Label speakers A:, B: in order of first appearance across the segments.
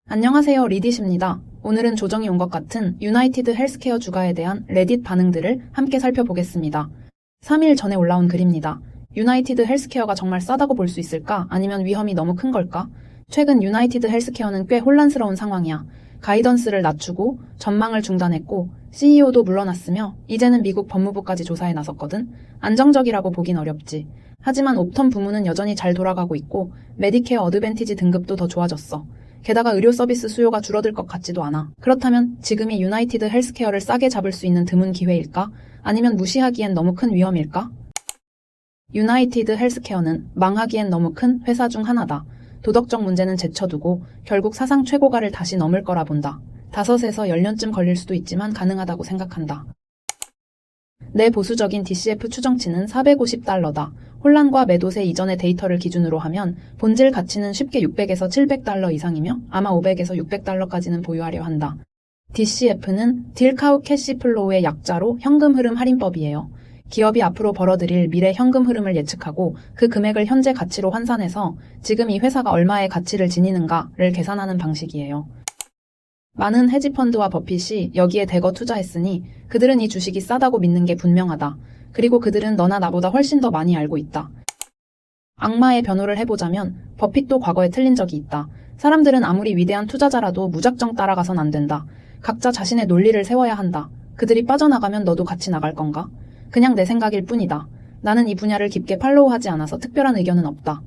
A: 안녕하세요, 리딧입니다. 오늘은 조정이 온 것 같은 유나이티드 헬스케어 주가에 대한 레딧 반응들을 함께 살펴보겠습니다. 3일 전에 올라온 글입니다. 유나이티드 헬스케어가 정말 싸다고 볼 수 있을까? 아니면 위험이 너무 큰 걸까? 최근 유나이티드 헬스케어는 꽤 혼란스러운 상황이야. 가이던스를 낮추고 전망을 중단했고 CEO도 물러났으며 이제는 미국 법무부까지 조사에 나섰거든. 안정적이라고 보긴 어렵지. 하지만 옵텀 부문은 여전히 잘 돌아가고 있고 메디케어 어드밴티지 등급도 더 좋아졌어. 게다가 의료 서비스 수요가 줄어들 것 같지도 않아. 그렇다면 지금이 유나이티드 헬스케어를 싸게 잡을 수 있는 드문 기회일까? 아니면 무시하기엔 너무 큰 위험일까? 유나이티드 헬스케어는 망하기엔 너무 큰 회사 중 하나다. 도덕적 문제는 제쳐두고 결국 사상 최고가를 다시 넘을 거라 본다. 5에서 10년쯤 걸릴 수도 있지만 가능하다고 생각한다. 내 보수적인 DCF 추정치는 $450다. 혼란과 매도세 이전의 데이터를 기준으로 하면 본질 가치는 쉽게 600에서 $700 이상이며 아마 500에서 $600까지는 보유하려 한다. DCF는 딜카우 캐시플로우의 약자로 현금 흐름 할인법이에요. 기업이 앞으로 벌어들일 미래 현금 흐름을 예측하고 그 금액을 현재 가치로 환산해서 지금 이 회사가 얼마의 가치를 지니는가를 계산하는 방식이에요. 많은 헤지펀드와 버핏이 여기에 대거 투자했으니 그들은 이 주식이 싸다고 믿는 게 분명하다. 그리고 그들은 너나 나보다 훨씬 더 많이 알고 있다. 악마의 변호를 해보자면 버핏도 과거에 틀린 적이 있다. 사람들은 아무리 위대한 투자자라도 무작정 따라가선 안 된다. 각자 자신의 논리를 세워야 한다. 그들이 빠져나가면 너도 같이 나갈 건가? 그냥 내 생각일 뿐이다. 나는 이 분야를 깊게 팔로우하지 않아서 특별한 의견은 없다.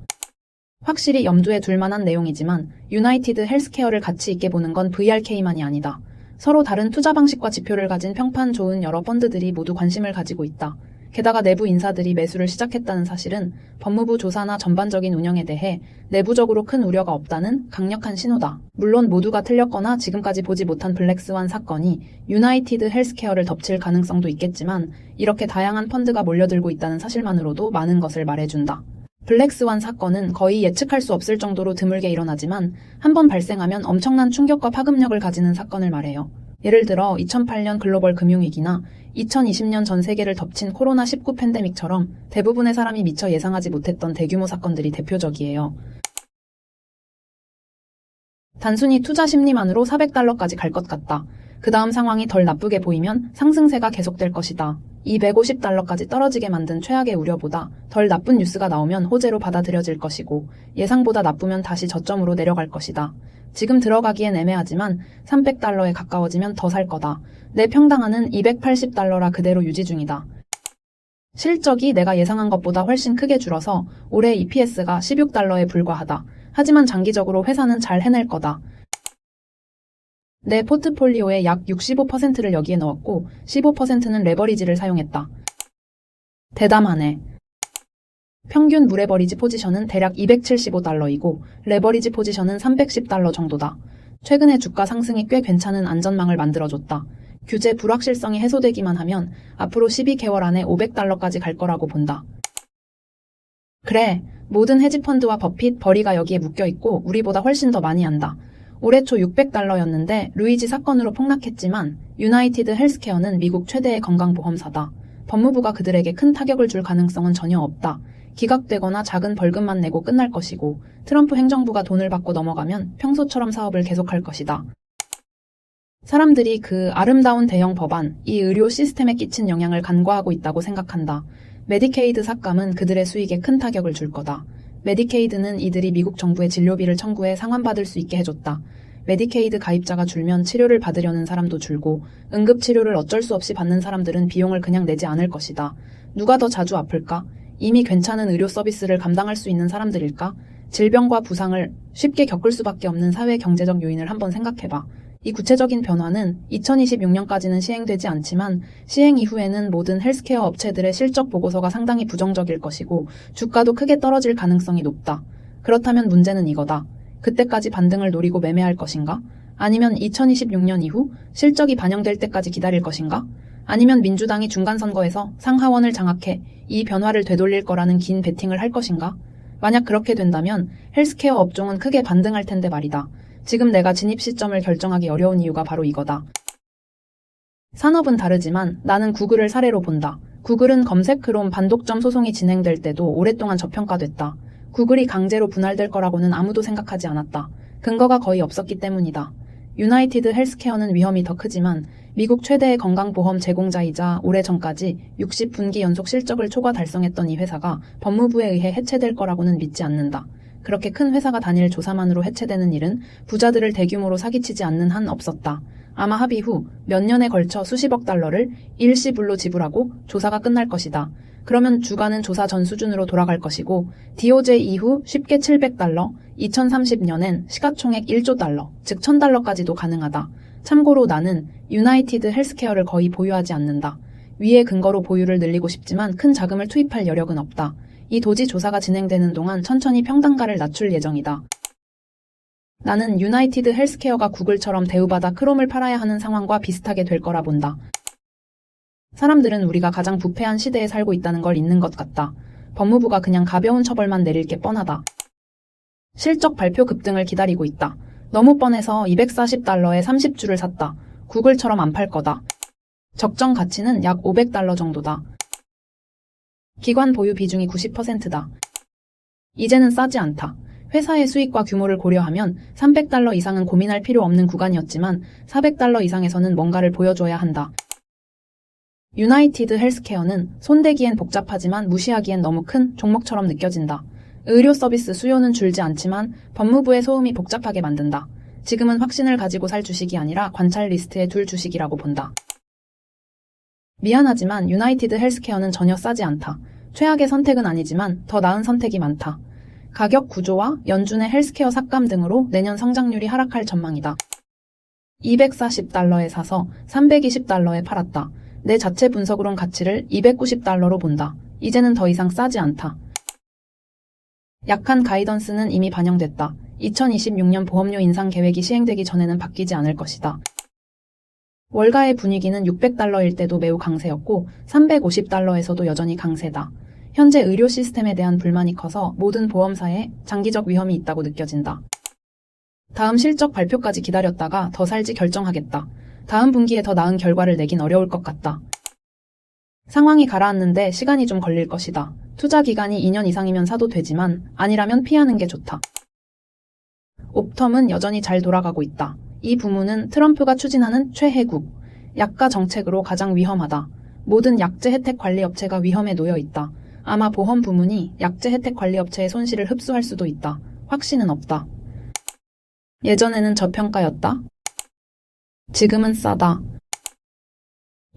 A: 확실히 염두에 둘 만한 내용이지만 유나이티드 헬스케어를 가치 있게 보는 건 VRK만이 아니다. 서로 다른 투자 방식과 지표를 가진 평판 좋은 여러 펀드들이 모두 관심을 가지고 있다. 게다가 내부 인사들이 매수를 시작했다는 사실은 법무부 조사나 전반적인 운영에 대해 내부적으로 큰 우려가 없다는 강력한 신호다. 물론 모두가 틀렸거나 지금까지 보지 못한 블랙스완 사건이 유나이티드 헬스케어를 덮칠 가능성도 있겠지만 이렇게 다양한 펀드가 몰려들고 있다는 사실만으로도 많은 것을 말해준다. 블랙스완 사건은 거의 예측할 수 없을 정도로 드물게 일어나지만 한번 발생하면 엄청난 충격과 파급력을 가지는 사건을 말해요. 예를 들어 2008년 글로벌 금융위기나 2020년 전 세계를 덮친 코로나19 팬데믹처럼 대부분의 사람이 미처 예상하지 못했던 대규모 사건들이 대표적이에요. 단순히 투자 심리만으로 $400까지 갈 것 같다. 그 다음 상황이 덜 나쁘게 보이면 상승세가 계속될 것이다. $250까지 떨어지게 만든 최악의 우려보다 덜 나쁜 뉴스가 나오면 호재로 받아들여질 것이고 예상보다 나쁘면 다시 저점으로 내려갈 것이다. 지금 들어가기엔 애매하지만 $300에 가까워지면 더 살 거다. 내 평당화는 $280라 그대로 유지 중이다. 실적이 내가 예상한 것보다 훨씬 크게 줄어서 올해 EPS가 $16에 불과하다. 하지만 장기적으로 회사는 잘 해낼 거다. 내 포트폴리오의 약 65%를 여기에 넣었고 15%는 레버리지를 사용했다. 대담하네. 평균 무레버리지 포지션은 대략 $275이고 레버리지 포지션은 $310 정도다. 최근의 주가 상승이 꽤 괜찮은 안전망을 만들어줬다. 규제 불확실성이 해소되기만 하면 앞으로 12개월 안에 $500까지 갈 거라고 본다. 그래, 모든 헤지펀드와 버핏, 버리가 여기에 묶여있고 우리보다 훨씬 더 많이 안다. 올해 초 $600였는데 루이지 사건으로 폭락했지만 유나이티드 헬스케어는 미국 최대의 건강보험사다. 법무부가 그들에게 큰 타격을 줄 가능성은 전혀 없다. 기각되거나 작은 벌금만 내고 끝날 것이고 트럼프 행정부가 돈을 받고 넘어가면 평소처럼 사업을 계속할 것이다. 사람들이 그 아름다운 대형 법안, 이 의료 시스템에 끼친 영향을 간과하고 있다고 생각한다. 메디케이드 삭감은 그들의 수익에 큰 타격을 줄 거다. 메디케이드는 이들이 미국 정부의 진료비를 청구해 상환받을 수 있게 해줬다. 메디케이드 가입자가 줄면 치료를 받으려는 사람도 줄고 응급치료를 어쩔 수 없이 받는 사람들은 비용을 그냥 내지 않을 것이다. 누가 더 자주 아플까? 이미 괜찮은 의료 서비스를 감당할 수 있는 사람들일까? 질병과 부상을 쉽게 겪을 수밖에 없는 사회 경제적 요인을 한번 생각해봐. 이 구체적인 변화는 2026년까지는 시행되지 않지만 시행 이후에는 모든 헬스케어 업체들의 실적 보고서가 상당히 부정적일 것이고 주가도 크게 떨어질 가능성이 높다. 그렇다면 문제는 이거다. 그때까지 반등을 노리고 매매할 것인가? 아니면 2026년 이후 실적이 반영될 때까지 기다릴 것인가? 아니면 민주당이 중간선거에서 상하원을 장악해 이 변화를 되돌릴 거라는 긴 베팅을 할 것인가? 만약 그렇게 된다면 헬스케어 업종은 크게 반등할 텐데 말이다. 지금 내가 진입 시점을 결정하기 어려운 이유가 바로 이거다. 산업은 다르지만 나는 구글을 사례로 본다. 구글은 검색 크롬 반독점 소송이 진행될 때도 오랫동안 저평가됐다. 구글이 강제로 분할될 거라고는 아무도 생각하지 않았다. 근거가 거의 없었기 때문이다. 유나이티드 헬스케어는 위험이 더 크지만 미국 최대의 건강보험 제공자이자 오래전까지 60분기 연속 실적을 초과 달성했던 이 회사가 법무부에 의해 해체될 거라고는 믿지 않는다. 그렇게 큰 회사가 단일 조사만으로 해체되는 일은 부자들을 대규모로 사기치지 않는 한 없었다. 아마 합의 후 몇 년에 걸쳐 수십억 달러를 일시불로 지불하고 조사가 끝날 것이다. 그러면 주가는 조사 전 수준으로 돌아갈 것이고 DOJ 이후 쉽게 700달러, 2030년엔 시가총액 1조 달러, 즉 1000달러까지도 가능하다. 참고로 나는 유나이티드 헬스케어를 거의 보유하지 않는다. 위의 근거로 보유를 늘리고 싶지만 큰 자금을 투입할 여력은 없다. 이 도지 조사가 진행되는 동안 천천히 평단가를 낮출 예정이다. 나는 유나이티드 헬스케어가 구글처럼 대우받아 크롬을 팔아야 하는 상황과 비슷하게 될 거라 본다. 사람들은 우리가 가장 부패한 시대에 살고 있다는 걸 잊는 것 같다. 법무부가 그냥 가벼운 처벌만 내릴 게 뻔하다. 실적 발표 급등을 기다리고 있다. 너무 뻔해서 240달러에 30주를 샀다. 구글처럼 안 팔 거다. 적정 가치는 약 500달러 정도다. 기관 보유 비중이 90%다. 이제는 싸지 않다. 회사의 수익과 규모를 고려하면 300달러 이상은 고민할 필요 없는 구간이었지만 400달러 이상에서는 뭔가를 보여줘야 한다. 유나이티드 헬스케어는 손대기엔 복잡하지만 무시하기엔 너무 큰 종목처럼 느껴진다. 의료 서비스 수요는 줄지 않지만 법무부의 소음이 복잡하게 만든다. 지금은 확신을 가지고 살 주식이 아니라 관찰 리스트에 둘 주식이라고 본다. 미안하지만 유나이티드 헬스케어는 전혀 싸지 않다. 최악의 선택은 아니지만 더 나은 선택이 많다. 가격 구조와 연준의 헬스케어 삭감 등으로 내년 성장률이 하락할 전망이다. 240달러에 사서 320달러에 팔았다. 내 자체 분석으론 가치를 290달러로 본다. 이제는 더 이상 싸지 않다. 약한 가이던스는 이미 반영됐다. 2026년 보험료 인상 계획이 시행되기 전에는 바뀌지 않을 것이다. 월가의 분위기는 600달러일 때도 매우 강세였고 350달러에서도 여전히 강세다. 현재 의료 시스템에 대한 불만이 커서 모든 보험사에 장기적 위험이 있다고 느껴진다. 다음 실적 발표까지 기다렸다가 더 살지 결정하겠다. 다음 분기에 더 나은 결과를 내긴 어려울 것 같다. 상황이 가라앉는데 시간이 좀 걸릴 것이다. 투자 기간이 2년 이상이면 사도 되지만 아니라면 피하는 게 좋다. 옵텀은 여전히 잘 돌아가고 있다. 이 부문은 트럼프가 추진하는 최혜국, 약가 정책으로 가장 위험하다. 모든 약제 혜택 관리 업체가 위험에 놓여 있다. 아마 보험 부문이 약제 혜택 관리 업체의 손실을 흡수할 수도 있다. 확신은 없다. 예전에는 저평가였다. 지금은 싸다.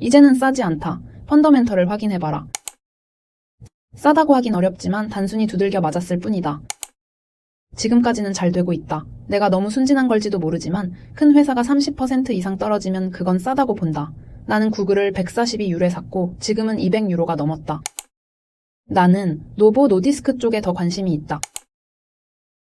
A: 이제는 싸지 않다. 펀더멘털을 확인해봐라. 싸다고 하긴 어렵지만 단순히 두들겨 맞았을 뿐이다. 지금까지는 잘 되고 있다. 내가 너무 순진한 걸지도 모르지만 큰 회사가 30% 이상 떨어지면 그건 싸다고 본다. 나는 구글을 142유로에 샀고 지금은 200유로가 넘었다. 나는 노보 노디스크 쪽에 더 관심이 있다.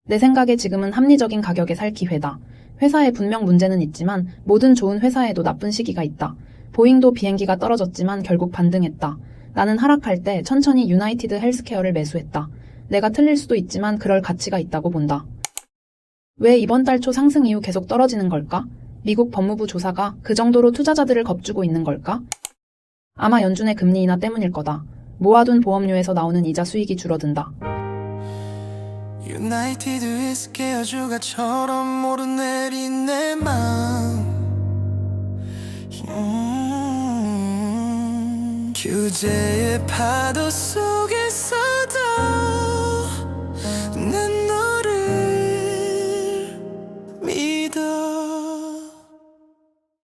A: 내 생각에 지금은 합리적인 가격에 살 기회다. 회사에 분명 문제는 있지만 모든 좋은 회사에도 나쁜 시기가 있다. 보잉도 비행기가 떨어졌지만 결국 반등했다. 나는 하락할 때 천천히 유나이티드 헬스케어를 매수했다. 내가 틀릴 수도 있지만 그럴 가치가 있다고 본다. 왜 이번 달 초 상승 이후 계속 떨어지는 걸까? 미국 법무부 조사가 그 정도로 투자자들을 겁주고 있는 걸까? 아마 연준의 금리 인하 때문일 거다. 모아둔 보험료에서 나오는 이자 수익이 줄어든다.
B: 유나이티드 헬스케어 주가처럼 오르내린 내 마음 규제의 파도 속에